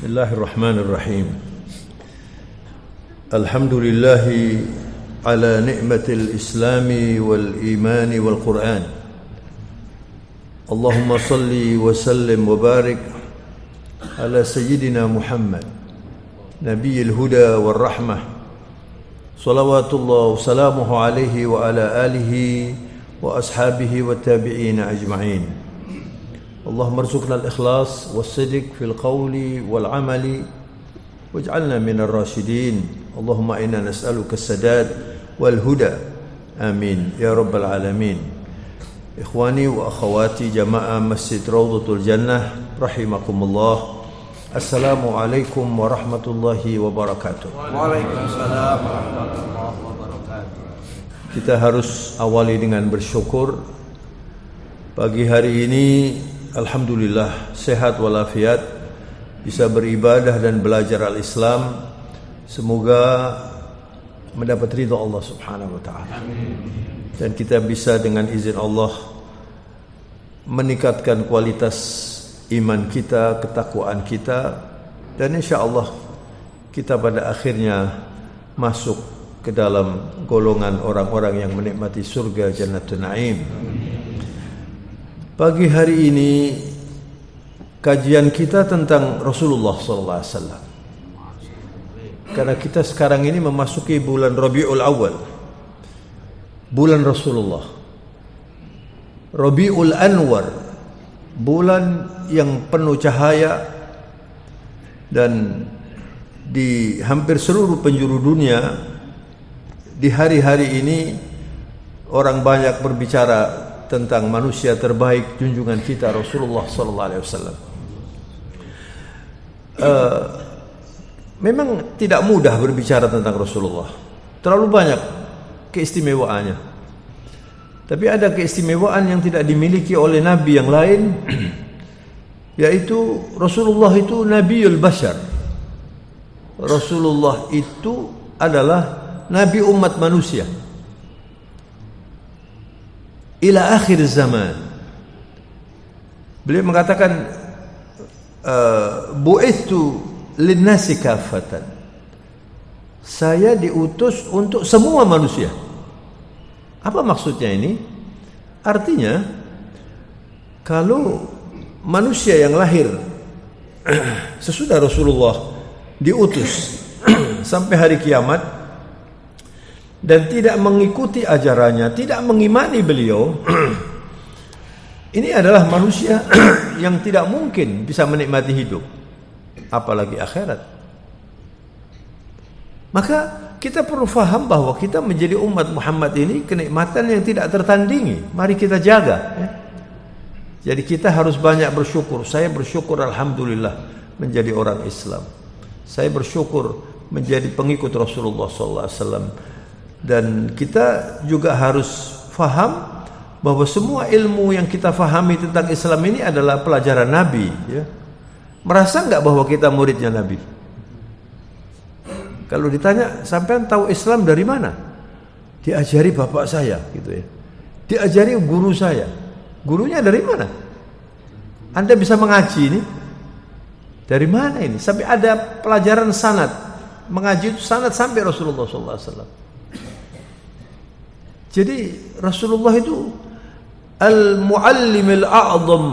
Bismillahirrahmanirrahim. Alhamdulillahi ala ni'matil islami wal imani wal Qur'an. Allahumma salli wa sallim wa barik ala sayyidina Muhammad nabiyil huda wal rahmah. Salawatullah wa salamuhu alaihi wa ala alihi wa ashabihi wa tabi'ina ajma'in. اللهم ارزقنا الإخلاص والصدق في القول والعمل واجعلنا من الراشدين. اللهم إنا نسألك السداد والهدى آمين يا رب العالمين. إخواني وأخواتي جماعة مسجد روضة الجنة رحمكم الله. السلام عليكم ورحمة الله وبركاته. Waalaikumsalam warahmatullahi wabarakatuh. Kita harus awali dengan bersyukur. Pagi hari ini alhamdulillah sehat walafiat, bisa beribadah dan belajar al-Islam. Semoga mendapat ridha Allah Subhanahu wa taala. Dan kita bisa dengan izin Allah meningkatkan kualitas iman kita, ketakwaan kita, dan insyaallah kita pada akhirnya masuk ke dalam golongan orang-orang yang menikmati surga Jannatul Naim. Pagi hari ini kajian kita tentang Rasulullah sallallahu alaihi wasallam. Karena kita sekarang ini memasuki bulan Rabiul Awal, bulan Rasulullah. Rabiul Anwar, bulan yang penuh cahaya, dan di hampir seluruh penjuru dunia di hari-hari ini orang banyak berbicara tentang manusia terbaik, junjungan kita Rasulullah sallallahu alaihi wasallam. Memang tidak mudah berbicara tentang Rasulullah. Terlalu banyak keistimewaannya. Tapi ada keistimewaan yang tidak dimiliki oleh nabi yang lain, yaitu Rasulullah itu Nabiul Bashar. Rasulullah itu adalah nabi umat manusia ila akhir zaman. Beliau mengatakan bu'ithu linnasi kafatan. Saya diutus untuk semua manusia. Apa maksudnya ini? Artinya kalau manusia yang lahir sesudah Rasulullah diutus sampai hari kiamat dan tidak mengikuti ajarannya, tidak mengimani beliau, ini adalah manusia yang tidak mungkin bisa menikmati hidup, apalagi akhirat. Maka kita perlu faham bahwa kita menjadi umat Muhammad ini kenikmatan yang tidak tertandingi. Mari kita jaga, ya. Jadi kita harus banyak bersyukur. Saya bersyukur alhamdulillah menjadi orang Islam. Saya bersyukur menjadi pengikut Rasulullah SAW. Dan kita juga harus faham bahwa semua ilmu yang kita fahami tentang Islam ini adalah pelajaran Nabi, ya. Merasa enggak bahwa kita muridnya Nabi? Kalau ditanya, sampean tahu Islam dari mana? Diajari bapak saya, gitu ya. Diajari guru saya. Gurunya dari mana? Anda bisa mengaji ini? Dari mana ini? Sampai ada pelajaran sanad. Mengaji itu sanad sampai Rasulullah SAW. Jadi Rasulullah itu al-muallimil a'zam,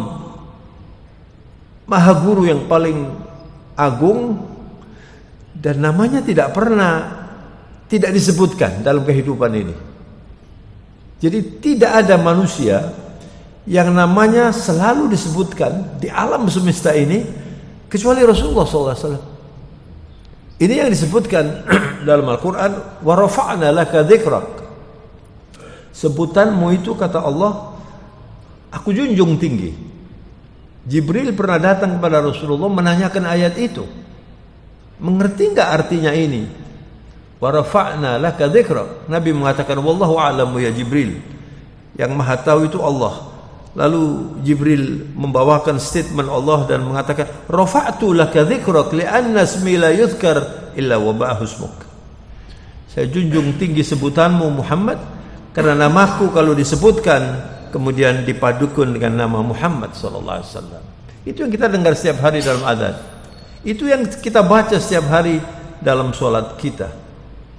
maha guru yang paling agung, dan namanya tidak disebutkan dalam kehidupan ini. Jadi tidak ada manusia yang namanya selalu disebutkan di alam semesta ini kecuali Rasulullah SAW. Ini yang disebutkan dalam Al-Quran, wa rafa'na laka dzikrak. Sebutanmu itu, kata Allah, aku junjung tinggi. Jibril pernah datang kepada Rasulullah menanyakan ayat itu. Mengerti enggak artinya ini? Wa rafa'na laka dzikrak. Nabi mengatakan, wallahu a'lamu ya Jibril. Yang maha tahu itu Allah. Lalu Jibril membawakan statement Allah dan mengatakan, rafa'tu laka dzikrak li'anna ismi la yuzkar illa wa ba'ahu ismuk. Saya junjung tinggi sebutanmu Muhammad, karena namaku kalau disebutkan kemudian dipadukan dengan nama Muhammad sallallahu alaihi wasallam. Itu yang kita dengar setiap hari dalam adzan. Itu yang kita baca setiap hari dalam sholat kita.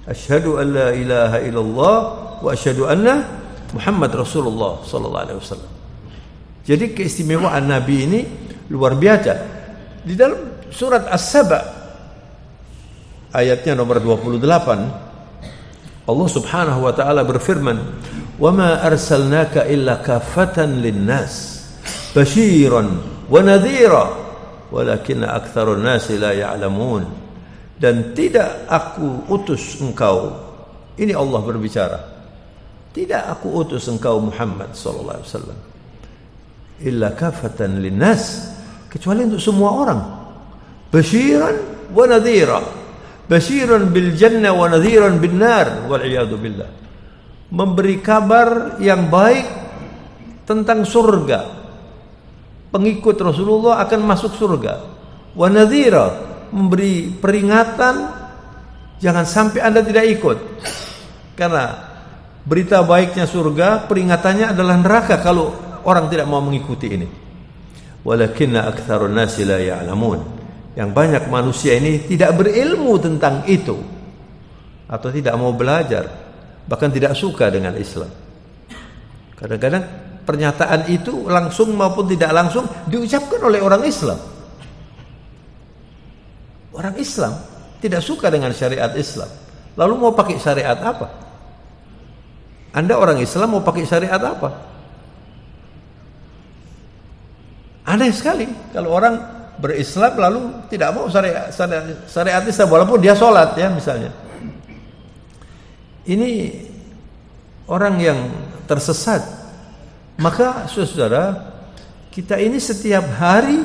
Asyhadu an la ilaha illallah wa asyhadu anna Muhammad Rasulullah sallallahu alaihi wasallam. Jadi keistimewaan Nabi ini luar biasa. Di dalam surat As-Saba ayatnya nomor 28, Allah Subhanahu wa taala berfirman, "Wa ma arsalnaka illa kafatan lin-nas, basyiran wa nadhira, walakinna aktsarun nasi la ya'lamun." Dan tidak aku utus engkau, ini Allah berbicara, tidak aku utus engkau Muhammad sallallahu alaihi wasallam illa kafatan lin-nas, kecuali untuk semua orang, basyiran wa nadhira. Basyiran bil jannah wa nadhiran bin nar wal iyadu billah. Memberi kabar yang baik tentang surga. Pengikut Rasulullah akan masuk surga. Wa nadhira, memberi peringatan jangan sampai Anda tidak ikut. Karena berita baiknya surga, peringatannya adalah neraka kalau orang tidak mau mengikuti ini. Walakinna aktsarun nasi la ya'lamun. Yang banyak manusia ini tidak berilmu tentang itu, atau tidak mau belajar, bahkan tidak suka dengan Islam. Kadang-kadang pernyataan itu langsung maupun tidak langsung diucapkan oleh orang Islam. Orang Islam tidak suka dengan syariat Islam, lalu mau pakai syariat apa? Anda orang Islam mau pakai syariat apa? Aneh sekali kalau orang berislam lalu tidak mau syariat Islam walaupun dia sholat ya misalnya. Ini orang yang tersesat. Maka saudara, kita ini setiap hari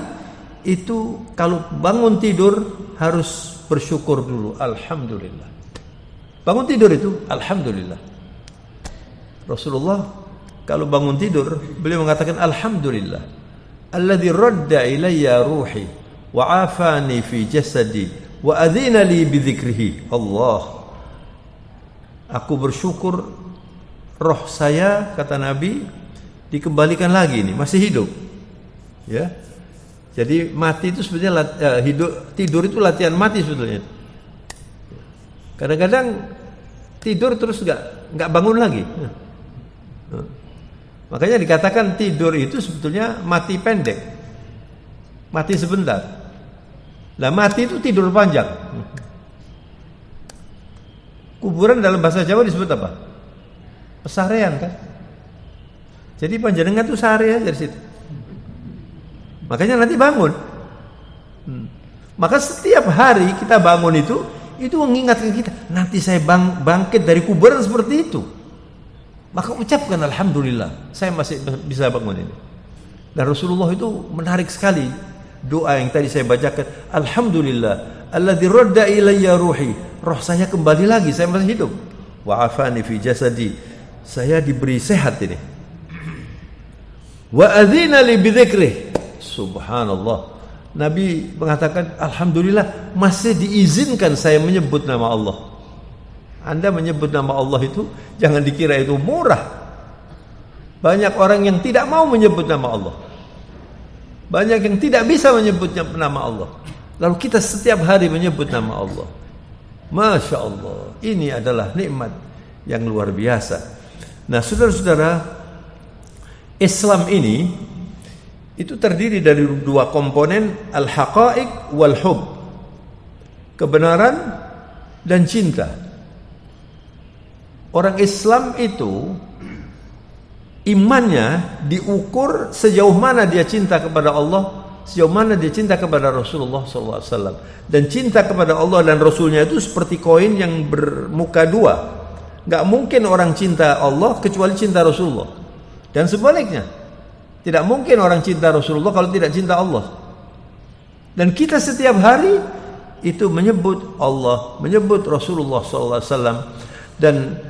itu kalau bangun tidur harus bersyukur dulu, alhamdulillah. Bangun tidur itu alhamdulillah. Rasulullah kalau bangun tidur beliau mengatakan alhamdulillah alladzi radda ilayya ruhi wa afani fi jasadi wa adzina li bi dzikrihi. Allah, aku bersyukur roh saya, kata Nabi, dikembalikan lagi nih, masih hidup. Ya. Jadi mati itu sebetulnya tidur itu latihan mati sebetulnya. Kadang-kadang tidur terus enggak bangun lagi. Makanya dikatakan tidur itu sebetulnya mati pendek, mati sebentar. Nah, mati itu tidur panjang. Kuburan dalam bahasa Jawa disebut apa? Pesarean kan. Jadi panjenengan itu sehari aja dari situ. Makanya nanti bangun. Maka setiap hari kita bangun itu mengingatkan kita, nanti saya bangkit dari kuburan seperti itu. Maka ucapkan alhamdulillah, saya masih bisa bangun ini. Dan Rasulullah itu menarik sekali doa yang tadi saya bacakan, alhamdulillah alladzi radda ilayya ruhi, roh saya kembali lagi, saya masih hidup. Wa afani fi jasadi, saya diberi sehat ini. Wa adzina li bi dzikrih, subhanallah. Nabi mengatakan alhamdulillah masih diizinkan saya menyebut nama Allah. Anda menyebut nama Allah itu jangan dikira itu murah. Banyak orang yang tidak mau menyebut nama Allah. Banyak yang tidak bisa menyebut nama Allah. Lalu kita setiap hari menyebut nama Allah. Masya Allah, ini adalah nikmat yang luar biasa. Nah, saudara-saudara, Islam ini itu terdiri dari dua komponen, al-haqa'iq wal-hub. Kebenaran dan cinta. Orang Islam itu imannya diukur sejauh mana dia cinta kepada Allah, sejauh mana dia cinta kepada Rasulullah SAW. Dan cinta kepada Allah dan Rasulnya itu seperti koin yang bermuka dua. Gak mungkin orang cinta Allah kecuali cinta Rasulullah. Dan sebaliknya, tidak mungkin orang cinta Rasulullah kalau tidak cinta Allah. Dan kita setiap hari itu menyebut Allah, menyebut Rasulullah SAW. Dan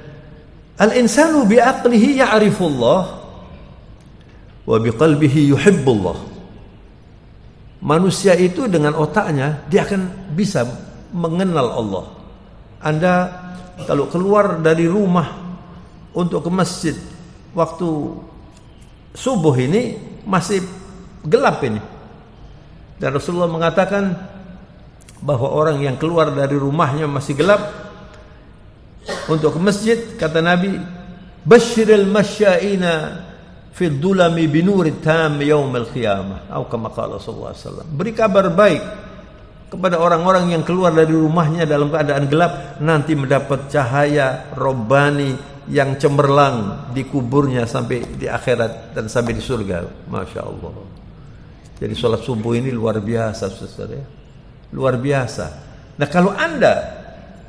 al-insanu bi'aqlihi ya'rifullah wa biqalbihi yuhibbullah. Manusia itu dengan otaknya dia akan bisa mengenal Allah. Anda kalau keluar dari rumah untuk ke masjid waktu subuh ini masih gelap ini. Dan Rasulullah mengatakan bahwa orang yang keluar dari rumahnya masih gelap untuk ke masjid, kata Nabi, basyiril masya'ina fi dhulami binurit tam yaumil qiyamah, atau kama qala sallallahu alaihi wasallam. Beri kabar baik kepada orang-orang yang keluar dari rumahnya dalam keadaan gelap, nanti mendapat cahaya robbani yang cemerlang di kuburnya sampai di akhirat dan sampai di surga. Masya Allah. Jadi sholat subuh ini luar biasa, saudara, ya. Luar biasa. Nah, kalau Anda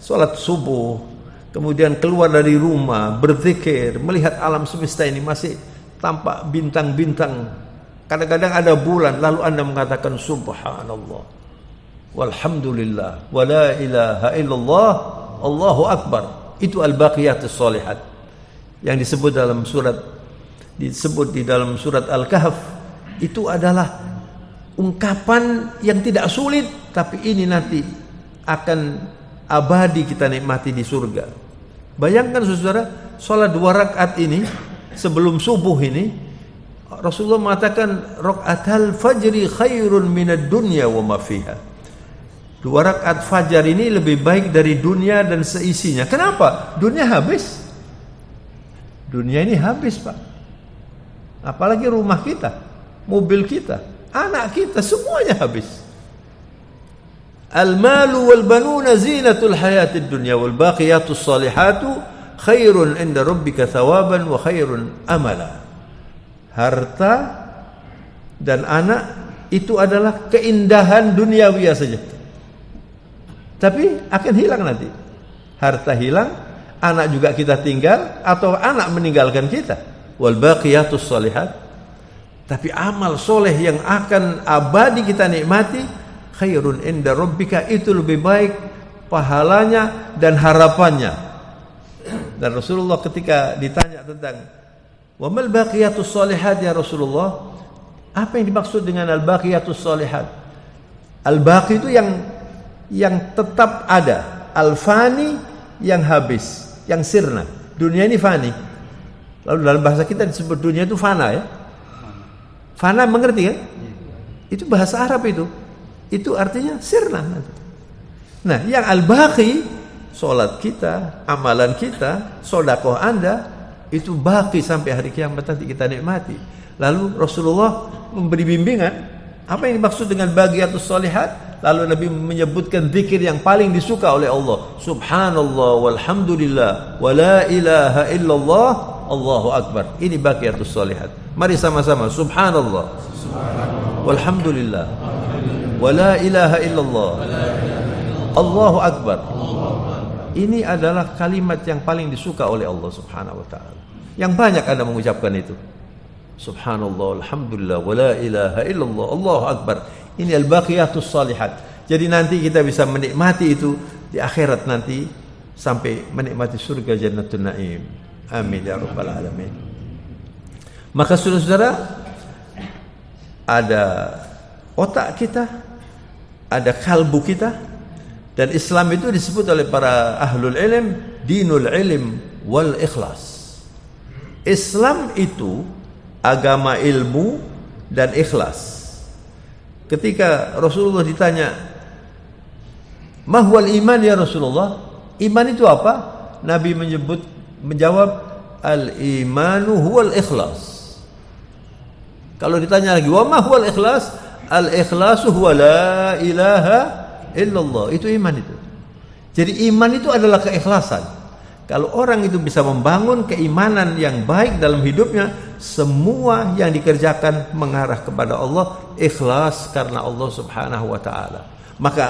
sholat subuh kemudian keluar dari rumah berzikir, melihat alam semesta ini masih tampak bintang-bintang, kadang-kadang ada bulan, lalu Anda mengatakan subhanallah walhamdulillah wa la ilaha illallah Allahu akbar, itu al-baqiyatus shalihat yang disebut di dalam surat Al-Kahf. Itu adalah ungkapan yang tidak sulit, tapi ini nanti akan abadi kita nikmati di surga. Bayangkan saudara, sholat 2 rakaat ini sebelum subuh ini, Rasulullah mengatakan rakaatal fajri khairun minad dunya wa ma fiha. 2 rakaat fajar ini lebih baik dari dunia dan seisinya. Kenapa? Dunia habis. Dunia ini habis, Pak. Apalagi rumah kita, mobil kita, anak kita, semuanya habis. Al-malu wal banuna zinatul hayatid dunya wal baqiyatus salihatu khairun inda rabbika thawaban wa khairun amala. Harta dan anak itu adalah keindahan duniawi saja, tapi akan hilang nanti. Harta hilang, anak juga kita tinggal, atau anak meninggalkan kita. Wal baqiyatus salihat, tapi amal soleh yang akan abadi kita nikmati, khairun inda rabbika, itu lebih baik pahalanya dan harapannya. Dan Rasulullah ketika ditanya tentang wa mal baqiyatus salihat ya Rasulullah, apa yang dimaksud dengan al baqiyatus salihat? Al baqi itu yang tetap ada, al fani yang habis, yang sirna. Dunia ini fani. Lalu dalam bahasa kita disebut dunia itu fana, ya. Fana, mengerti kan? Itu bahasa Arab itu. Itu artinya sirna. Nah, yang al-baqi, solat kita, amalan kita, sedekah Anda, itu baqi sampai hari kiamat nanti kita nikmati. Lalu Rasulullah memberi bimbingan, apa yang dimaksud dengan baqiyatus shalihat? Lalu Nabi menyebutkan zikir yang paling disuka oleh Allah. Subhanallah walhamdulillah wa la ilaha illallah Allahu akbar. Ini baqiyatus shalihat. Mari sama-sama. Subhanallah walhamdulillah wa la ilaha illallah Allahu akbar. Ini adalah kalimat yang paling disuka oleh Allah Subhanahu wa taala. Yang banyak Anda mengucapkan itu. Subhanallah alhamdulillah wa la ilaha illallah Allahu akbar. Ini al-baqiyatus shalihat. Jadi nanti kita bisa menikmati itu di akhirat nanti sampai menikmati surga Jannatul Naim. Amin ya rabbal alamin. Maka saudara-saudara, ada otak kita, ada kalbu kita, dan Islam itu disebut oleh para ahlul ilm dinul ilm wal ikhlas. Islam itu agama ilmu dan ikhlas. Ketika Rasulullah ditanya, "Mahwal iman ya Rasulullah?" Iman itu apa? Nabi menjawab, "Al-imanu huwal ikhlas." Kalau ditanya lagi, "Wa mahwal ikhlas?" Al-ikhlasu huwa la ilaha illallah. Itu iman itu. Jadi iman itu adalah keikhlasan. Kalau orang itu bisa membangun keimanan yang baik dalam hidupnya, semua yang dikerjakan mengarah kepada Allah, ikhlas karena Allah Subhanahu wa taala. Maka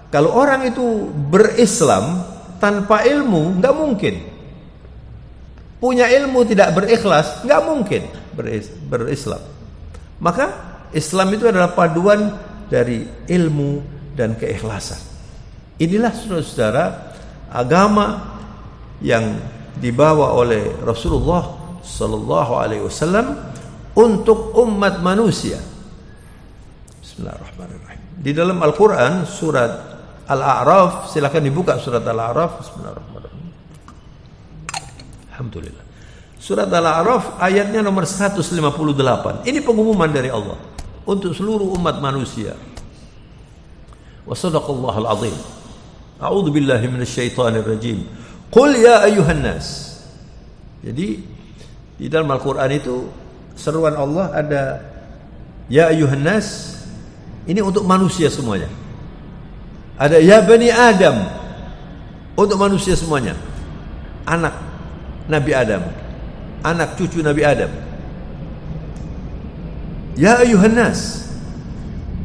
kalau orang itu berislam tanpa ilmu, enggak mungkin. Punya ilmu tidak berikhlas, enggak mungkin berislam. Maka Islam itu adalah paduan dari ilmu dan keikhlasan. Inilah saudara-saudara agama yang dibawa oleh Rasulullah sallallahu alaihi wasallam untuk umat manusia. Bismillahirrahmanirrahim. Di dalam Al-Qur'an surat Al-A'raf, silakan dibuka surat Al-A'raf. Bismillahirrahmanirrahim. Alhamdulillah. Surat Al-A'raf ayatnya nomor 158. Ini pengumuman dari Allah untuk seluruh umat manusia. Wa sadaqallahul azim. A'udzu billahi minasyaitonir rajim. Qul ya ayyuhan nas. Jadi di dalam Al-Qur'an itu seruan Allah ada ya ayyuhan nas, ini untuk manusia semuanya. Ada ya bani Adam, untuk manusia semuanya. Anak Nabi Adam, anak cucu Nabi Adam. Ya ayyuhan nas,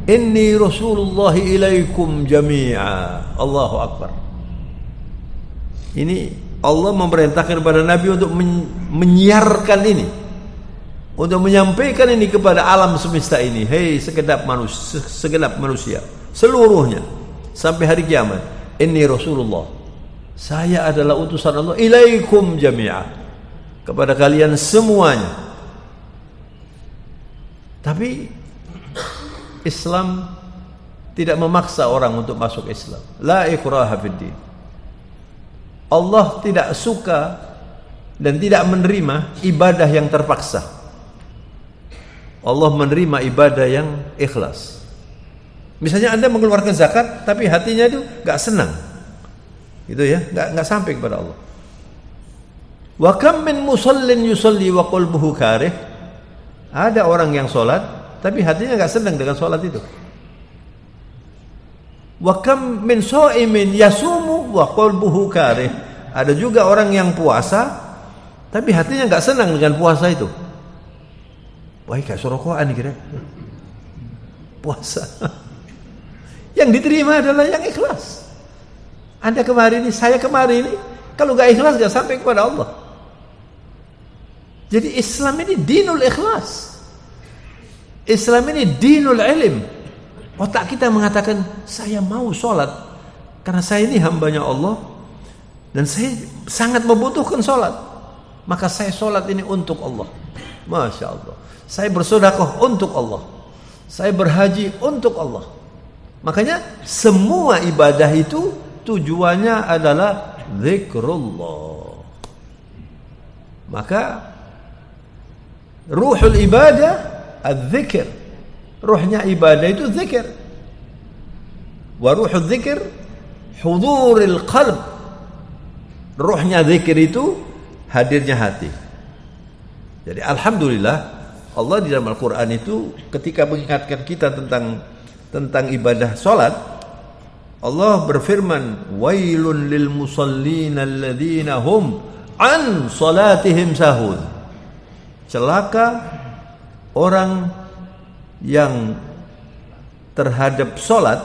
inni Rasulullah ilaikum jami'a. Allahu Akbar. Ini Allah memerintahkan kepada Nabi untuk menyiarkan ini, untuk menyampaikan ini kepada alam semesta ini. Hei segenap manusia seluruhnya sampai hari kiamat. Inni Rasulullah, saya adalah utusan Allah ilaikum jami'a, kepada kalian semuanya. Tapi Islam tidak memaksa orang untuk masuk Islam. La ikraha fiddin. Allah tidak suka dan tidak menerima ibadah yang terpaksa. Allah menerima ibadah yang ikhlas. Misalnya Anda mengeluarkan zakat tapi hatinya itu enggak senang. Gitu ya, enggak sampai kepada Allah. Wa kam min musallin yusalli wa qalbuhu karih. Ada orang yang sholat tapi hatinya enggak senang dengan sholat itu. Wa kam min sha'imin yasumu wa qalbuhu karih. Ada juga orang yang puasa tapi hatinya enggak senang dengan puasa itu. Wah, kayak sorokoan kira. Puasa. Yang diterima adalah yang ikhlas. Anda kemarin ini, saya kemarin ini, kalau enggak ikhlas enggak sampai kepada Allah. Jadi Islam ini dinul ikhlas. Islam ini dinul ilm. Otak kita mengatakan, saya mau sholat karena saya ini hambanya Allah dan saya sangat membutuhkan sholat. Maka saya sholat ini untuk Allah. Masya Allah. Saya bersedekah untuk Allah. Saya berhaji untuk Allah. Makanya semua ibadah itu tujuannya adalah zikrullah. Maka ruhul ibadah az-zikr. Ruhnya ibadah itu zikir. Wa ruhul zikr huduril qalb. Ruhnya zikir itu hadirnya hati. Jadi alhamdulillah Allah di dalam Al-Quran itu ketika mengingatkan kita tentang ibadah salat, Allah berfirman, wailun lil musallin alladzina hum an salatihim sahun. Celaka orang yang terhadap salat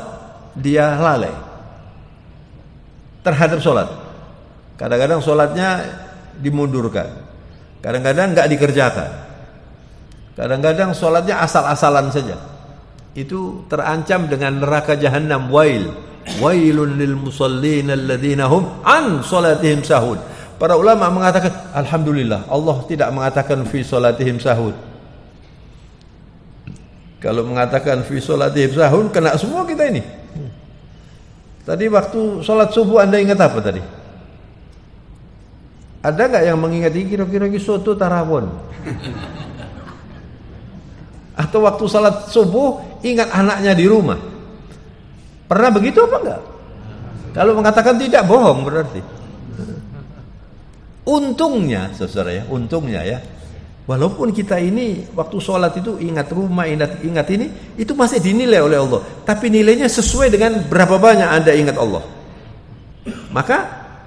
dia lalai. Terhadap salat. Kadang-kadang salatnya dimundurkan. Kadang-kadang enggak dikerjakan. Kadang-kadang sholatnya asal-asalan saja. Itu terancam dengan neraka jahanam. Wailun lil musallin alladzina hum an sholatihim sahun. Para ulama mengatakan alhamdulillah Allah tidak mengatakan fi sholatihim sahun. Kalau mengatakan fi sholatihim sahun kena semua kita ini. Tadi waktu sholat subuh Anda ingat apa tadi? Ada enggak yang mengingati kira-kira soto tarawon? Atau waktu salat subuh ingat anaknya di rumah. Pernah begitu apa enggak? Kalau mengatakan tidak, bohong berarti. Untungnya, saudara ya, untungnya ya. Walaupun kita ini waktu salat itu ingat rumah, ingat ini, itu masih dinilai oleh Allah. Tapi nilainya sesuai dengan berapa banyak Anda ingat Allah. Maka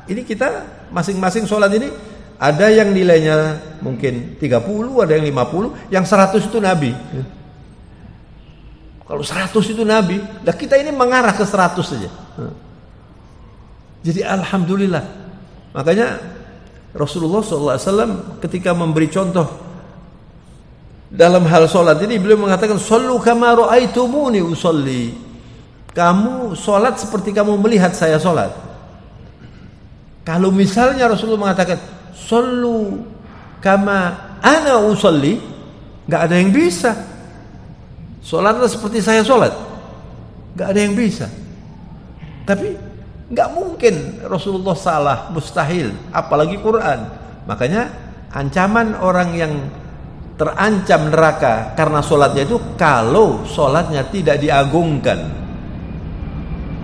ini kita masing-masing salat ini ada yang nilainya mungkin 30, ada yang 50, yang 100 itu Nabi. Kalau 100 itu Nabi, nah kita ini mengarah ke 100 saja. Jadi alhamdulillah. Makanya Rasulullah SAW ketika memberi contoh dalam hal sholat ini, beliau mengatakan, "Shallu kama ra'aitumuni usolli." Kamu sholat seperti kamu melihat saya sholat. Kalau misalnya Rasulullah mengatakan, "Shallu kama ana usolli," nggak ada yang bisa. Sholatlah seperti saya sholat, nggak ada yang bisa. Tapi nggak mungkin Rasulullah salah, mustahil, apalagi Quran. Makanya ancaman orang yang terancam neraka karena sholatnya itu kalau sholatnya tidak diagungkan.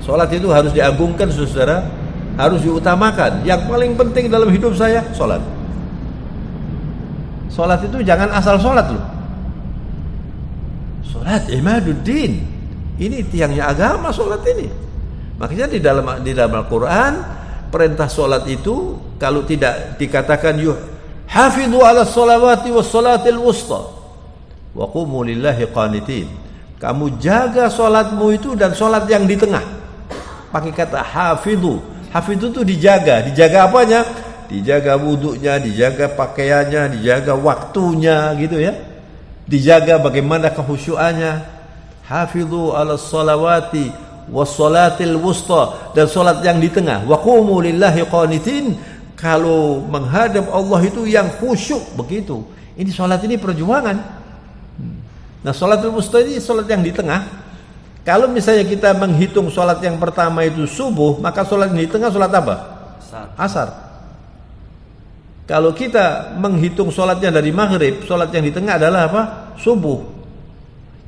Sholat itu harus diagungkan, saudara, harus diutamakan. Yang paling penting dalam hidup saya sholat. Sholat itu jangan asal sholat loh. Sholat imaduddin. Ini tiangnya agama, sholat ini. Makanya di dalam Al-Quran perintah sholat itu kalau tidak dikatakan hafidhu ala sholawati was sholatil wusta wa qumu lillahi qanitin. Kamu jaga sholatmu itu dan sholat yang di tengah. Pakai kata hafidhu. Hafidhu itu dijaga. Dijaga apanya? Dijaga wudunya, dijaga pakaiannya, dijaga waktunya gitu ya. Dijaga bagaimana kehusyuannya. Hafidhu ala sholawati was sholatil wusta, dan sholat yang di tengah. Wa qumu lillahi qanitin. Kalau menghadap Allah itu yang khusyuk begitu. Ini sholat ini perjuangan. Nah, sholatul wusta ini sholat yang di tengah. Kalau misalnya kita menghitung sholat yang pertama itu subuh, maka sholat yang di tengah sholat apa? Asar. Kalau kita menghitung sholatnya dari maghrib, sholat yang di tengah adalah apa? Subuh.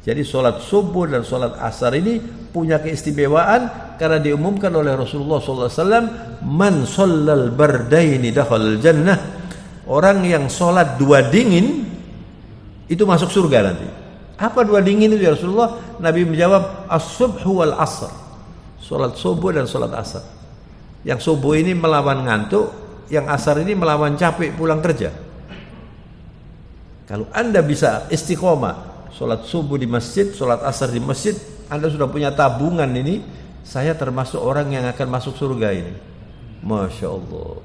Jadi sholat subuh dan sholat asar ini punya keistimewaan karena diumumkan oleh Rasulullah SAW, man shallal bardaini dakhalal jannah. Orang yang sholat dua dingin itu masuk surga nanti. Apa dua dingin itu ya Rasulullah? Nabi menjawab as-subhu wal asr. Sholat subuh dan sholat asar. Yang subuh ini melawan ngantuk, yang asar ini melawan capek pulang kerja. Kalau Anda bisa istiqomah, sholat subuh di masjid, sholat asar di masjid, Anda sudah punya tabungan ini. Saya termasuk orang yang akan masuk surga ini. Masya Allah.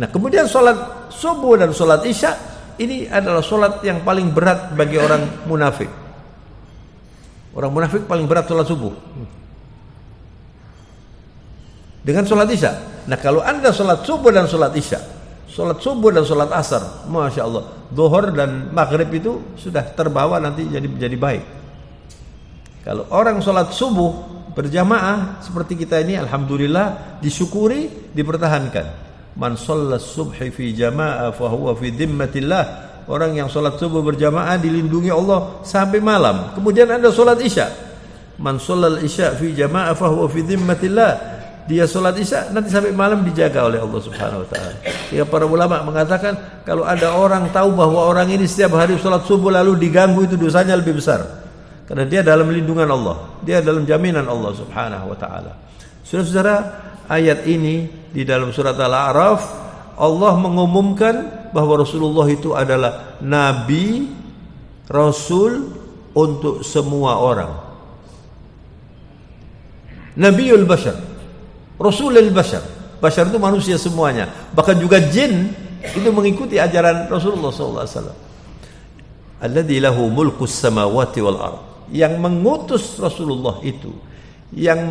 Nah, kemudian sholat subuh dan sholat isya, ini adalah sholat yang paling berat bagi orang munafik. Orang munafik paling berat sholat subuh dengan sholat isya. Nah, kalau Anda sholat subuh dan sholat isya, sholat subuh dan sholat asar, Masya Allah, zuhur dan maghrib itu sudah terbawa nanti jadi baik. Kalau orang sholat subuh berjamaah seperti kita ini, alhamdulillah, disyukuri, dipertahankan. Man shalla subhi fi jamaah fahuwa fi dhimmatillah. Orang yang sholat subuh berjamaah dilindungi Allah sampai malam. Kemudian ada sholat isya. Man shallal isya fi jamaah fahuwa fi dhimmatillah. Dia sholat isya nanti sampai malam dijaga oleh Allah Subhanahu wa taala. Ya, para ulama mengatakan kalau ada orang tahu bahwa orang ini setiap hari sholat subuh lalu diganggu, itu dosanya lebih besar. Karena dia dalam lindungan Allah, dia dalam jaminan Allah Subhanahu wa taala. Saudara-saudara, ayat ini di dalam surat Al-A'raf Allah mengumumkan bahwa Rasulullah itu adalah nabi, rasul untuk semua orang. Nabiul bashar, rasulul bashar. Bashar itu manusia semuanya, bahkan juga jin itu mengikuti ajaran Rasulullah SAW. Alladzi lahu mulkus samawati wal ard. Yang mengutus Rasulullah itu, yang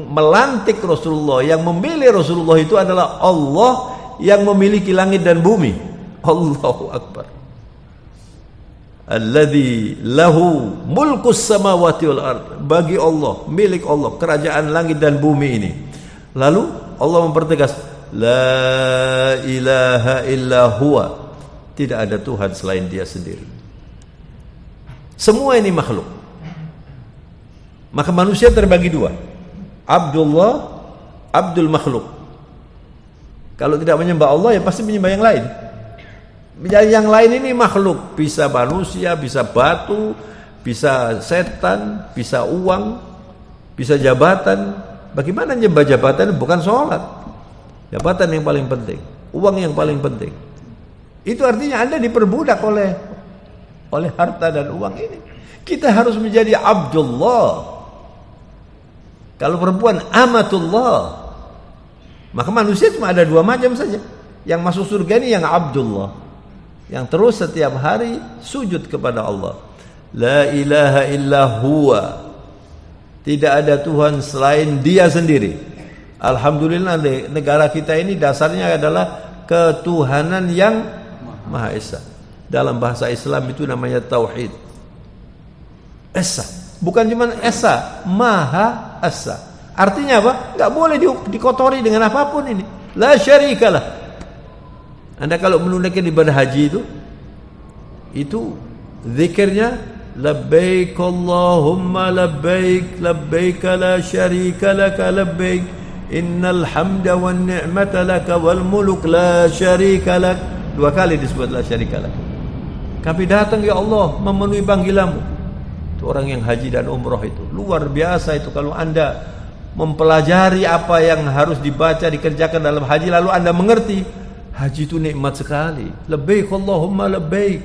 melantik Rasulullah, yang memilih Rasulullah itu adalah Allah yang memiliki langit dan bumi. Allahu Akbar. Alladzi lahu mulkus samawati wal ard. Bagi Allah, milik Allah, kerajaan langit dan bumi ini. Lalu Allah mempertegas, la ilaha illa huwa. Tidak ada Tuhan selain Dia sendiri. Semua ini makhluk. Maka manusia terbagi dua, Abdullah, Abdul makhluk. Kalau tidak menyembah Allah, ya pasti menyembah yang lain. Yang lain ini makhluk, bisa manusia, bisa batu, bisa setan, bisa uang, bisa jabatan. Bagaimana menyembah jabatan? Bukan sholat. Jabatan yang paling penting, uang yang paling penting. Itu artinya Anda diperbudak oleh harta dan uang ini. Kita harus menjadi Abdullah. Kalau perempuan amatullah. Maka manusia cuma ada dua macam saja. Yang masuk surga ini yang Abdullah, yang terus setiap hari sujud kepada Allah. La ilaha illa huwa. Tidak ada Tuhan selain Dia sendiri. Alhamdulillah, negara kita ini dasarnya adalah ketuhanan yang Maha Esa. Dalam bahasa Islam itu namanya tauhid. Esa, bukan cuma Esa, Maha Esa. Artinya apa? Enggak boleh dikotori dengan apapun ini. La syarikalah. Anda kalau menunaikan ibadah haji itu zikirnya labbaik Allahumma labbaik, labbaik la syarika laka labbaik, innal hamda wan ni'mata laka wal mulk la syarika lak. 2 kali disebut la syarika lak. Kami datang ya Allah memenuhi panggilanmu. Itu orang yang haji dan umrah itu luar biasa itu. Kalau Anda mempelajari apa yang harus dibaca, dikerjakan dalam haji, lalu Anda mengerti, haji itu nikmat sekali. Labbaik Allahumma labbaik,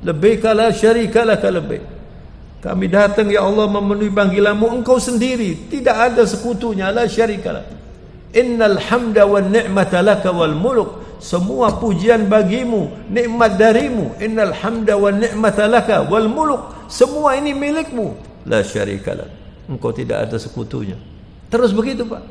labbaik la syarika laka labbaik. Kami datang ya Allah memenuhi panggilanmu, engkau sendiri, tidak ada sekutunya, la syarika lak. Innal hamda wan ni'mata laka wal mulk, semua pujian bagimu, nikmat darimu. Innal hamda wan ni'mata laka wal mulk, semua ini milikmu, la syarika lak, engkau tidak ada sekutunya. Terus begitu Pak.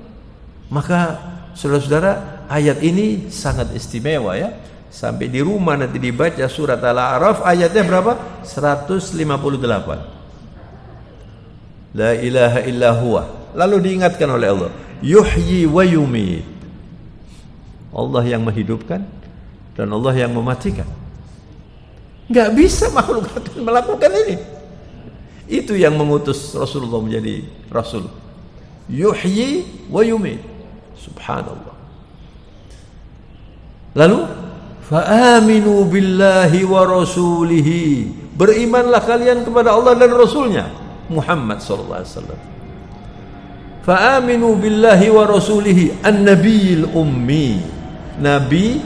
Maka saudara-saudara, ayat ini sangat istimewa ya. Sampai di rumah nanti dibaca surat Al-A'raf, ayatnya berapa? 158. La ilaha illa huwa. Lalu diingatkan oleh Allah, yuhyi wa yumit. Allah yang menghidupkan dan Allah yang mematikan. Enggak bisa makhluk melakukan ini. Itu yang mengutus Rasulullah menjadi Rasul. Yuhyi wa yumit. Subhanallah. Lalu fa'aminu billahi wa rasulihi, berimanlah kalian kepada Allah dan Rasulnya Muhammad sallallahu alaihi wasallam. Fa'aminu billahi wa rasulihi an-nabiyil ummi, nabi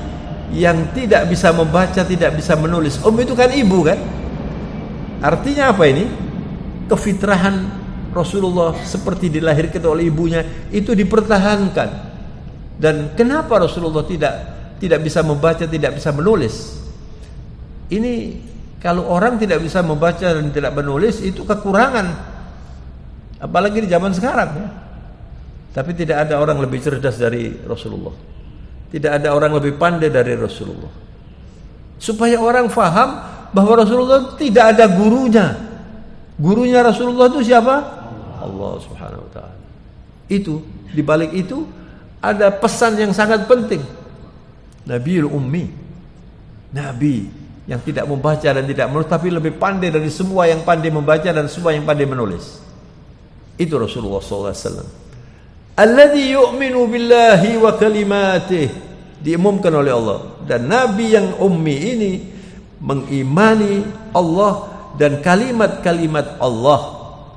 yang tidak bisa membaca, tidak bisa menulis. Itu kan ibu kan? Artinya apa ini? Kefitrahan Rasulullah seperti dilahirkan oleh ibunya itu dipertahankan. Dan kenapa Rasulullah tidak bisa membaca, tidak bisa menulis? Ini kalau orang tidak bisa membaca dan tidak menulis itu kekurangan, apalagi di zaman sekarang ya. Tapi tidak ada orang lebih cerdas dari Rasulullah, tidak ada orang lebih pandai dari Rasulullah. Supaya orang faham bahwa Rasulullah tidak ada gurunya. Gurunya Rasulullah itu siapa? Allah Subhanahu wa ta'ala. Itu di balik itu ada pesan yang sangat penting. Nabiul Ummi, nabi yang tidak membaca dan tidak menulis, tapi lebih pandai dari semua yang pandai membaca dan semua yang pandai menulis. Itu Rasulullah SAW. Alladzi yu'minu billahi wa kalimatih, diumumkan oleh Allah. Dan nabi yang ummi ini mengimani Allah dan kalimat-kalimat Allah.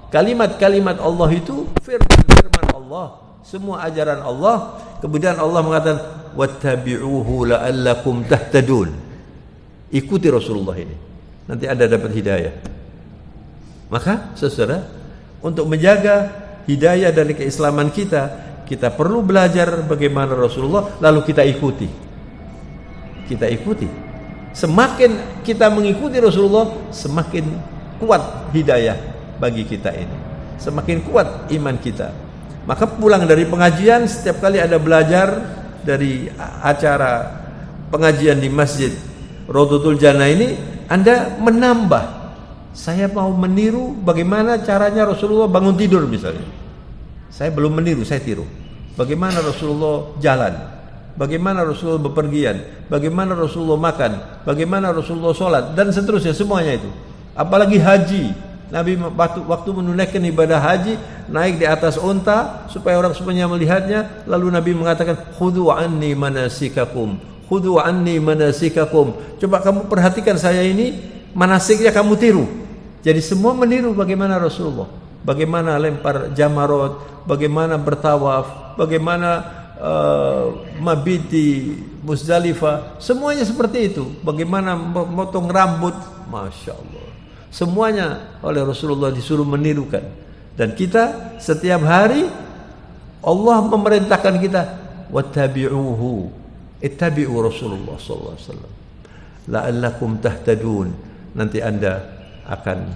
Kalimat-kalimat Allah itu firman-firman Allah, semua ajaran Allah. Kemudian Allah mengatakan wattabi'uhu la'allakum tahtadun. Ikuti Rasulullah ini, nanti Anda dapat hidayah. Maka saudara, untuk menjaga hidayah dari keislaman kita perlu belajar bagaimana Rasulullah, lalu kita ikuti. Kita ikuti. Semakin kita mengikuti Rasulullah, semakin kuat hidayah bagi kita ini, semakin kuat iman kita. Maka pulang dari pengajian, setiap kali ada belajar dari acara pengajian di Masjid Raudhatul Jannah ini, Anda menambah. Saya mau meniru bagaimana caranya Rasulullah bangun tidur misalnya. Saya belum meniru, saya tiru. Bagaimana Rasulullah jalan, bagaimana Rasulullah bepergian, bagaimana Rasulullah makan, bagaimana Rasulullah sholat, dan seterusnya, semuanya itu. Apalagi haji, Nabi waktu menunaikan ibadah haji, naik di atas unta supaya orang semuanya melihatnya. Lalu Nabi mengatakan, khudhu anni manasikakum, khudhu anni manasikakum. Coba kamu perhatikan saya ini, manasiknya kamu tiru. Jadi semua meniru bagaimana Rasulullah, bagaimana lempar jamarot, bagaimana bertawaf, bagaimana mabit di Muzdalifah, semuanya seperti itu. Bagaimana memotong rambut, Masya Allah, semuanya oleh Rasulullah disuruh menirukan. Dan kita setiap hari Allah memerintahkan kita wattabi'uhu, ittabi'u Rasulullah sallallahu alaihi wasallam la'allakum tahtadun, nanti Anda akan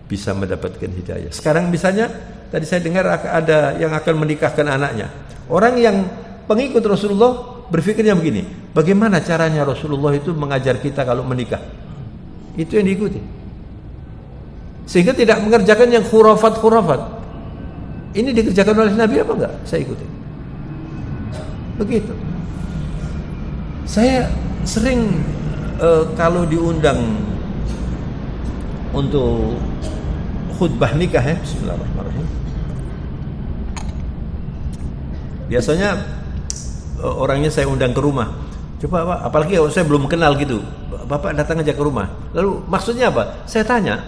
bisa mendapatkan hidayah. Sekarang misalnya tadi saya dengar ada yang akan menikahkan anaknya. Orang yang pengikut Rasulullah berpikirnya begini, bagaimana caranya Rasulullah itu mengajar kita kalau menikah? Itu yang diikuti. Sehingga tidak mengerjakan yang khurafat-khurafat. Ini dikerjakan oleh Nabi apa enggak? Saya ikuti. Begitu. Saya sering kalau diundang untuk khutbah nikah ya. Bismillahirrahmanirrahim. Biasanya orangnya saya undang ke rumah. Coba Pak, apalagi kalau saya belum kenal gitu, Bapak datang aja ke rumah. Lalu maksudnya apa? Saya tanya,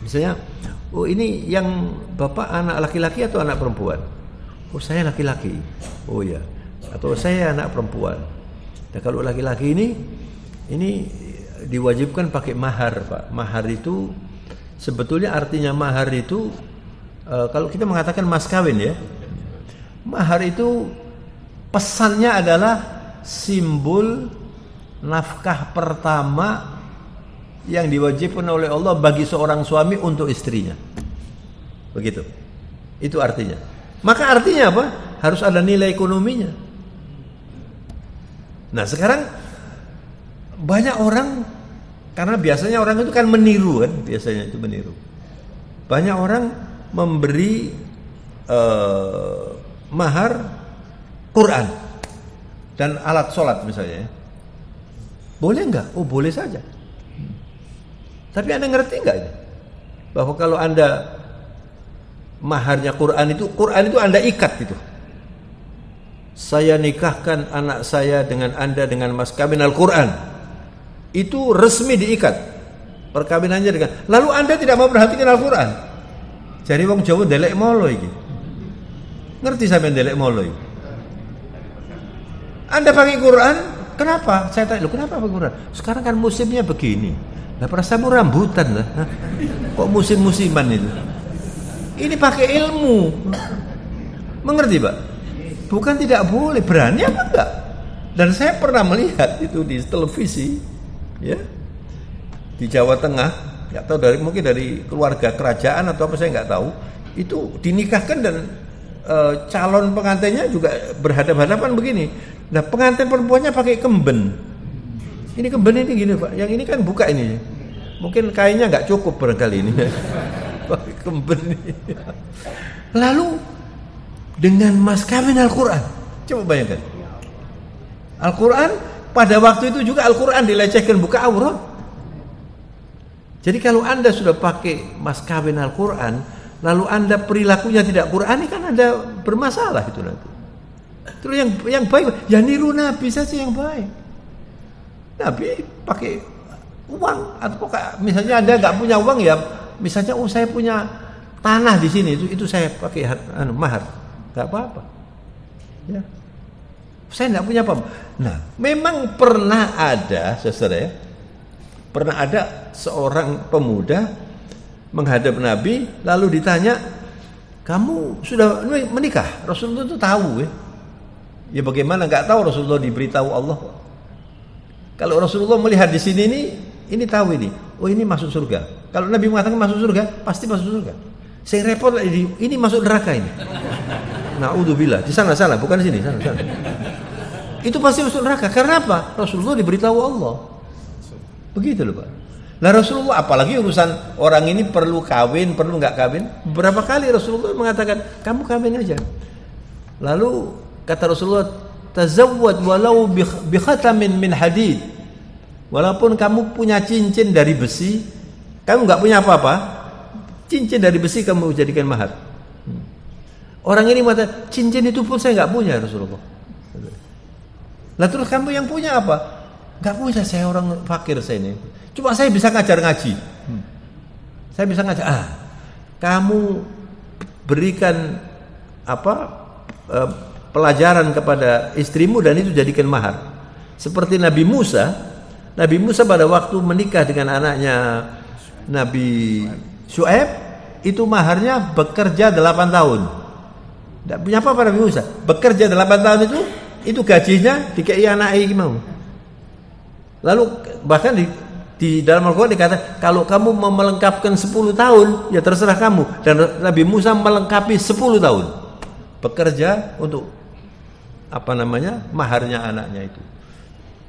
misalnya, oh ini yang Bapak anak laki-laki atau anak perempuan? Oh saya laki-laki. Oh ya. Atau saya anak perempuan. Nah kalau laki-laki ini diwajibkan pakai mahar, Pak. Mahar itu sebetulnya artinya mahar itu kalau kita mengatakan mas kawin ya. Mahar itu pesannya adalah simbol nafkah pertama yang diwajibkan oleh Allah bagi seorang suami untuk istrinya. Begitu. Itu artinya. Maka artinya apa? Harus ada nilai ekonominya. Nah, sekarang banyak orang, karena biasanya orang itu kan meniru kan, biasanya itu meniru. Banyak orang memberi mahar Quran dan alat sholat misalnya. Boleh enggak? Oh boleh saja. Tapi Anda ngerti enggak ini? Bahwa kalau Anda maharnya Quran itu Anda ikat itu. Saya nikahkan anak saya dengan Anda dengan mas kawin Al-Quran. Itu resmi diikat perkawinannya dengan. Lalu Anda tidak mau perhatikan Al-Quran. Jadi wong Jawa delek molo iki. Ngerti sampean delek molo iki? Anda pakai Quran, kenapa? Saya tanya, kenapa pakai Quran? Sekarang kan musimnya begini. Lah perasaanmu rambutan lah. Kok musim-musiman itu? Ini pakai ilmu. Mengerti, Pak? Bukan tidak boleh, berani apa enggak? Dan saya pernah melihat itu di televisi, ya. Di Jawa Tengah, enggak tahu mungkin dari keluarga kerajaan atau apa saya enggak tahu. Itu dinikahkan dan calon pengantinnya juga berhadapan-hadapan begini. Nah, pengantin perempuannya pakai kemben. Ini kemben ini gini, Pak. Yang ini kan buka ini. Mungkin kainnya enggak cukup barangkali ini. Pakai kemben ini. Lalu dengan mas kawin Al-Quran. Coba bayangkan. Al-Quran pada waktu itu juga Al-Quran dilecehkan, buka aurat. Jadi kalau Anda sudah pakai mas kawin Al-Quran, lalu Anda perilakunya tidak Qurani, kan Anda bermasalah itu nanti. Terus yang baik, ya niru Nabi saja yang baik. Nabi pakai uang atau misalnya Anda nggak punya uang ya, misalnya saya punya tanah di sini itu saya pakai mahar, nggak apa-apa. Ya, saya nggak punya apa-apa. Nah, memang pernah ada, saudara ya, pernah ada seorang pemuda menghadap Nabi lalu ditanya, kamu sudah menikah? Rasulullah itu tahu ya. Ya bagaimana nggak tahu, Rasulullah diberitahu Allah. Kalau Rasulullah melihat di sini ini tahu ini. Oh ini masuk surga. Kalau Nabi mengatakan masuk surga, pasti masuk surga. Saya repot ini masuk neraka ini. Naudzubillah. Di sana salah, bukan di sini, sana. Itu pasti masuk neraka. Karena apa? Rasulullah diberitahu Allah. Begitu loh, Pak. Lah Rasulullah, apalagi urusan orang ini perlu kawin, perlu nggak kawin. Berapa kali Rasulullah mengatakan, kamu kawin aja. Lalu kata Rasulullah, tazawwad walau bi khatamin min hadid. Walaupun kamu punya cincin dari besi, kamu nggak punya apa-apa, cincin dari besi kamu jadikan mahar. Orang ini mengatakan, cincin itu pun saya nggak punya Rasulullah. Lah terus kamu yang punya apa? Nggak punya, saya orang fakir saya ini. Cuma saya bisa ngajar ngaji. Saya bisa ngajar. Kamu berikan pelajaran kepada istrimu dan itu jadikan mahar. Seperti Nabi Musa pada waktu menikah dengan anaknya Nabi Syuaib, itu maharnya bekerja 8 tahun. Tidak punya apa-apa Nabi Musa. Bekerja 8 tahun itu gajinya dikei anaknya gimana. Lalu bahkan di dalam Al-Quran dikatakan, kalau kamu mau melengkapkan 10 tahun, ya terserah kamu. Dan Nabi Musa melengkapi 10 tahun. Bekerja untuk maharnya anaknya itu.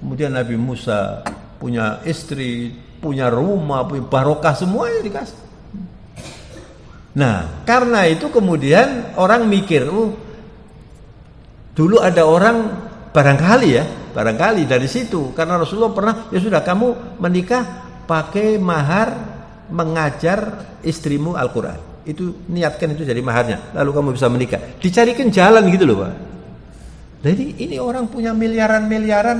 Kemudian Nabi Musa punya istri, punya rumah, punya barokah, semuanya dikasih. Nah, karena itu kemudian orang mikir, dulu ada orang barangkali dari situ, karena Rasulullah pernah, ya sudah kamu menikah pakai mahar mengajar istrimu Al-Quran. Itu niatkan itu jadi maharnya. Lalu kamu bisa menikah. Dicarikan jalan gitu loh Pak. Jadi ini orang punya miliaran-miliaran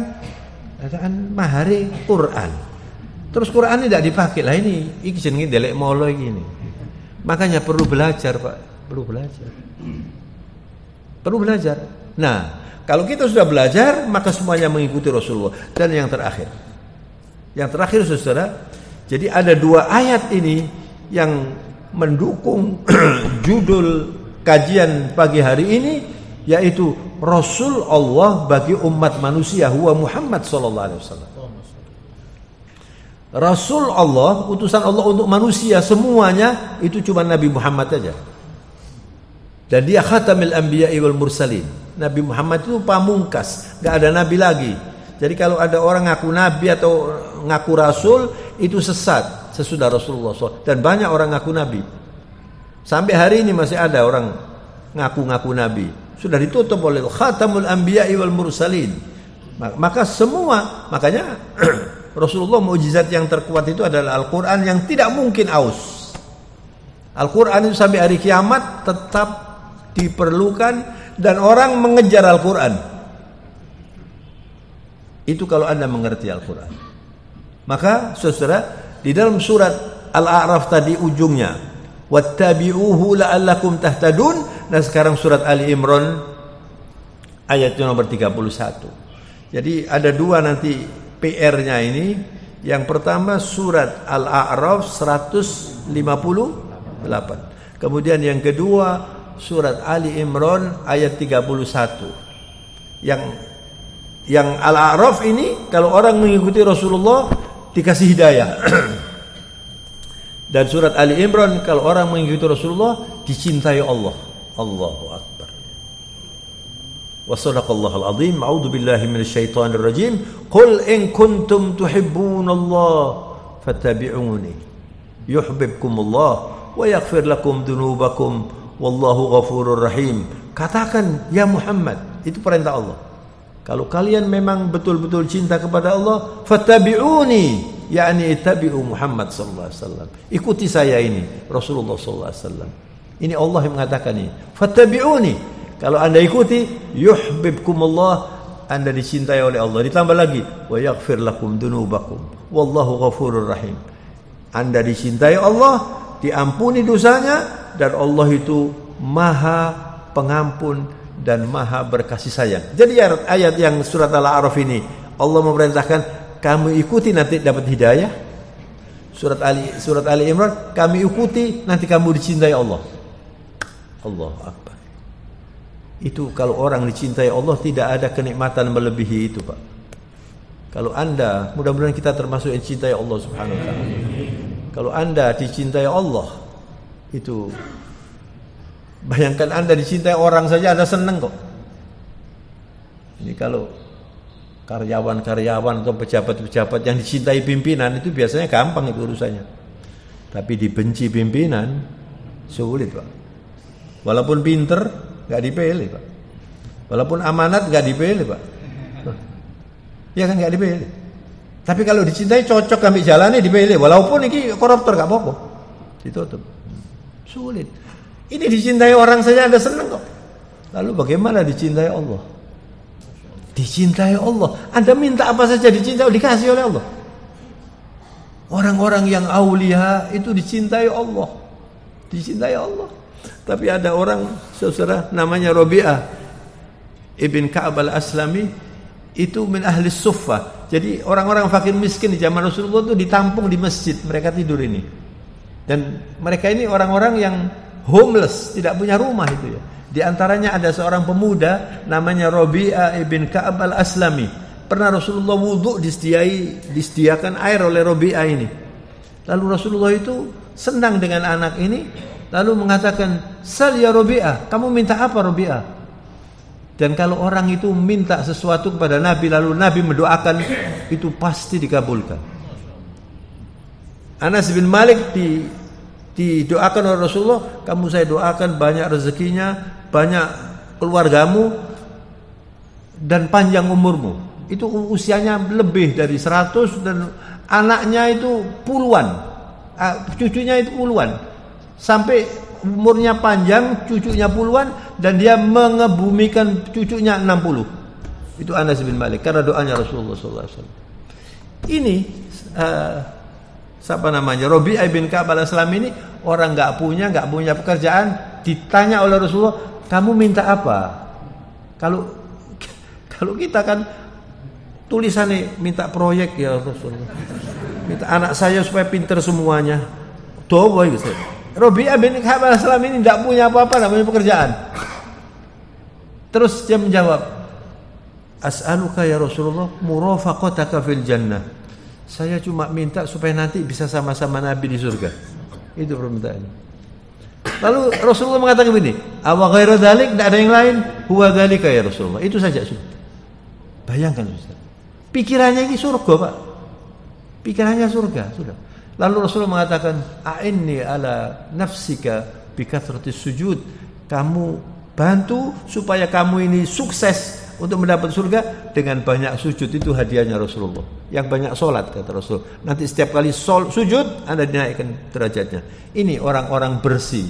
dan mahari Quran. Terus Quran tidak dipakai lah ini jenenge delek molo ini. Makanya perlu belajar Pak, perlu belajar. Perlu belajar. Nah, kalau kita sudah belajar maka semuanya mengikuti Rasulullah. Dan yang terakhir. Yang terakhir Saudara, jadi ada 2 ayat ini yang mendukung judul kajian pagi hari ini, yaitu Rasul Allah bagi umat manusia, huwa Muhammad sallallahu alaihi wasallam. Rasul Allah, utusan Allah untuk manusia semuanya itu cuma Nabi Muhammad aja. Dan dia khatamil anbiya'i wal mursalin. Nabi Muhammad itu pamungkas, enggak ada nabi lagi. Jadi kalau ada orang ngaku nabi atau ngaku rasul itu sesat sesudah Rasulullah SAW. Dan banyak orang ngaku nabi. Sampai hari ini masih ada orang ngaku-ngaku nabi. Sudah ditutup oleh khatamul anbiya'i wal mursalin. Maka semua, makanya Rasulullah mukjizat yang terkuat itu adalah Al-Quran yang tidak mungkin aus. Al-Quran itu sampai hari kiamat tetap diperlukan dan orang mengejar Al-Quran. Itu kalau Anda mengerti Al-Quran. Maka saudara, di dalam surat Al-A'raf tadi ujungnya wattabi'uhu la'allakum tahtadun. Nah sekarang surat Ali Imran ayatnya nomor 31. Jadi ada 2 nanti PR-nya ini. Yang pertama surat Al-A'raf 158. Kemudian yang kedua surat Ali Imran ayat 31. Yang Al-A'raf ini kalau orang mengikuti Rasulullah dikasih hidayah. Dan surat Ali Imran kalau orang mengikuti Rasulullah dicintai Allah. Allahu Akbar. Wa sadaqallahul azim. A'udzu billahi minasyaitonir rajim. Qul in kuntum tuhibbunallah fattabi'uni yuhibbukumullah wa yaghfir lakum dzunubakum wallahu ghafurur rahim. Katakan ya Muhammad, itu perintah Allah. Kalau kalian memang betul-betul cinta kepada Allah, fattabi'uni, yakni ittabi'u Muhammad sallallahu alaihi wasallam. Ikuti saya ini, Rasulullah sallallahu alaihi wasallam. Ini Allah yang mengatakan ini. Fattabi'uni. Kalau Anda ikuti, yuhibbukumullah, Anda dicintai oleh Allah. Ditambah lagi, wa yaghfir lakum dzunubakum wallahu ghafurur rahim. Anda dicintai Allah, diampuni dosanya, dan Allah itu Maha Pengampun dan Maha Berkasih sayang. Jadi ayat yang surat Al-A'raf ini Allah memerintahkan kamu ikuti nanti dapat hidayah. Surat Ali Imran kami ikuti nanti kamu dicintai Allah. Allahu Akbar. Itu kalau orang dicintai Allah tidak ada kenikmatan melebihi itu Pak. Kalau Anda, mudah-mudahan kita termasuk yang dicintai Allah Subhanahu wa taala. Kalau Anda dicintai Allah, itu bayangkan Anda dicintai orang saja Anda senang kok. Ini kalau karyawan-karyawan atau pejabat-pejabat yang dicintai pimpinan itu biasanya gampang itu urusannya. Tapi dibenci pimpinan sulit Pak. Walaupun pinter nggak dipilih Pak. Walaupun amanat nggak dipilih Pak. Ya kan nggak dipilih. Tapi kalau dicintai cocok ambil jalannya dipilih. Walaupun ini koruptor nggak apa-apa. Ditutup. Sulit. Ini dicintai orang saja Anda senang kok. Lalu bagaimana dicintai Allah? Dicintai Allah. Anda minta apa saja dicintai, dikasih oleh Allah. Orang-orang yang aulia itu dicintai Allah. Dicintai Allah. Tapi ada orang saudara namanya Rabi'ah ibn Ka'ab al-Aslami itu min ahli suffah. Jadi orang-orang fakir miskin di zaman Rasulullah itu ditampung di masjid. Mereka tidur ini. Dan mereka ini orang-orang yang homeless, tidak punya rumah itu ya. Di antaranya ada seorang pemuda namanya Rabi'ah ibn Ka'ab al-Aslami. Pernah Rasulullah wudu disediakan air oleh Rabi'ah ini. Lalu Rasulullah itu senang dengan anak ini, lalu mengatakan, "Sal ya Rabi'ah, kamu minta apa Rabi'ah?" Dan kalau orang itu minta sesuatu kepada Nabi lalu Nabi mendoakan, itu pasti dikabulkan. Anas bin Malik didoakan oleh Rasulullah, kamu saya doakan banyak rezekinya, banyak keluargamu, dan panjang umurmu. Itu usianya lebih dari 100 dan anaknya itu puluhan. cucunya itu puluhan. Sampai umurnya panjang, cucunya puluhan, dan dia mengebumikan cucunya 60. Itu Anas bin Malik karena doanya Rasulullah SAW. Ini siapa namanya? Rabi'ah bin Ka'ab al-Aslam ini orang nggak punya pekerjaan, ditanya oleh Rasulullah, kamu minta apa? Kalau kita kan tulisannya minta proyek ya Rasulullah, minta anak saya supaya pinter semuanya. Doa gitu. Rabi'ah bin Ka'ab al-Aslam ini tidak punya apa-apa, tidak punya pekerjaan. Terus dia menjawab, as'aluka ya Rasulullah murafaqataka fil jannah. Saya cuma minta supaya nanti bisa sama-sama Nabi di surga. Itu permintaannya. Lalu Rasulullah mengatakan begini, awa ghairu dzalik, tidak ada yang lain? Huwa dzalika ya Rasulullah. Itu saja sudah. Bayangkan Ustaz. Pikirannya ini surga, Pak. Pikirannya surga, sudah. Lalu Rasulullah mengatakan, a'inni ala nafsika bi kathratis sujud. Kamu bantu supaya kamu ini sukses untuk mendapat surga dengan banyak sujud. Itu hadiahnya Rasulullah. Yang banyak sholat, kata Rasul. Nanti setiap kali sujud Anda dinaikkan derajatnya. Ini orang-orang bersih.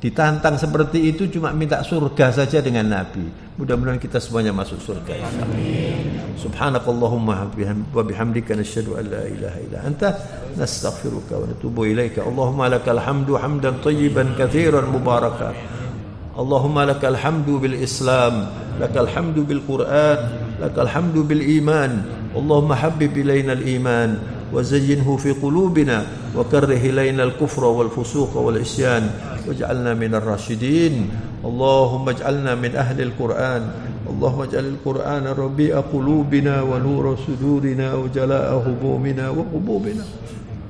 Ditantang seperti itu cuma minta surga saja dengan Nabi. Mudah-mudahan kita semuanya masuk surga. Amin. Subhanakallahumma wa bihamdika nasyhadu an la ilaha illa anta nastaghfiruka wa natubu ilaika. Allahumma lakal hamdu hamdan tayyiban katsiran mubarakan. Allahumma lakal hamdu bil Islam, lakal hamdu bil Quran, lakal hamdu bil iman. Allahumma habbib ilaina al iman wa zayyinhu fi qulubina wa karrih ilaina al kufra wal fusuq wal isyan waj'alna minar rasyidin. Allahumma ij'alna min ahli al Quran. Allahumma ij'al al Qur'ana rabi'a qulubina wa nura sudurina wa jalaa'a humumina wa hububina.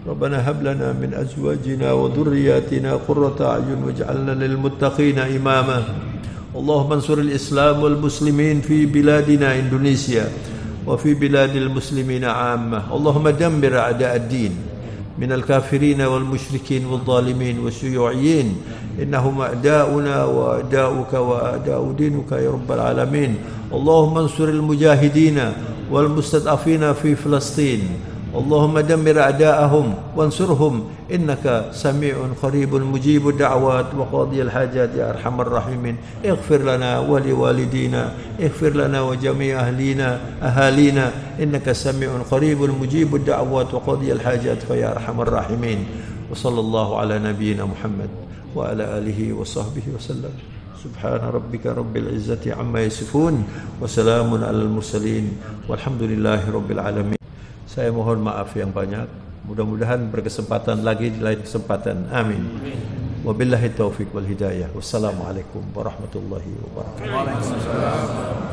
ربنا هب لنا من أزواجنا وذرياتنا قرة أعين واجعلنا للمتقين إماما. اللهم انصر الإسلام والمسلمين في بلادنا إندونيسيا وفي بلاد المسلمين عامة. اللهم دمر أعداء الدين من الكافرين والمشركين والظالمين والشيوعيين إنهم أعداؤنا وأعداؤك وأعداء دينك يا رب العالمين. اللهم انصر المجاهدين والمستضعفين في فلسطين. اللهم دمر أعداءهم وانصرهم إنك سميع قريب مجيب الدعوات وقاضي الحاجات يا أرحم الراحمين. اغفر لنا ولوالدينا، اغفر لنا وجميع أهالينا إنك سميع قريب مجيب الدعوات وقاضي الحاجات يا أرحم الراحمين. وصلى الله على نبينا محمد وعلى آله وصحبه وسلم. سبحان ربك رب العزة عما يصفون وسلام على المرسلين والحمد لله رب العالمين. Saya mohon maaf yang banyak. Mudah-mudahan berkesempatan lagi di lain kesempatan. Amin. Wabillahi taufiq wal hidayah. Wassalamualaikum warahmatullahi wabarakatuh.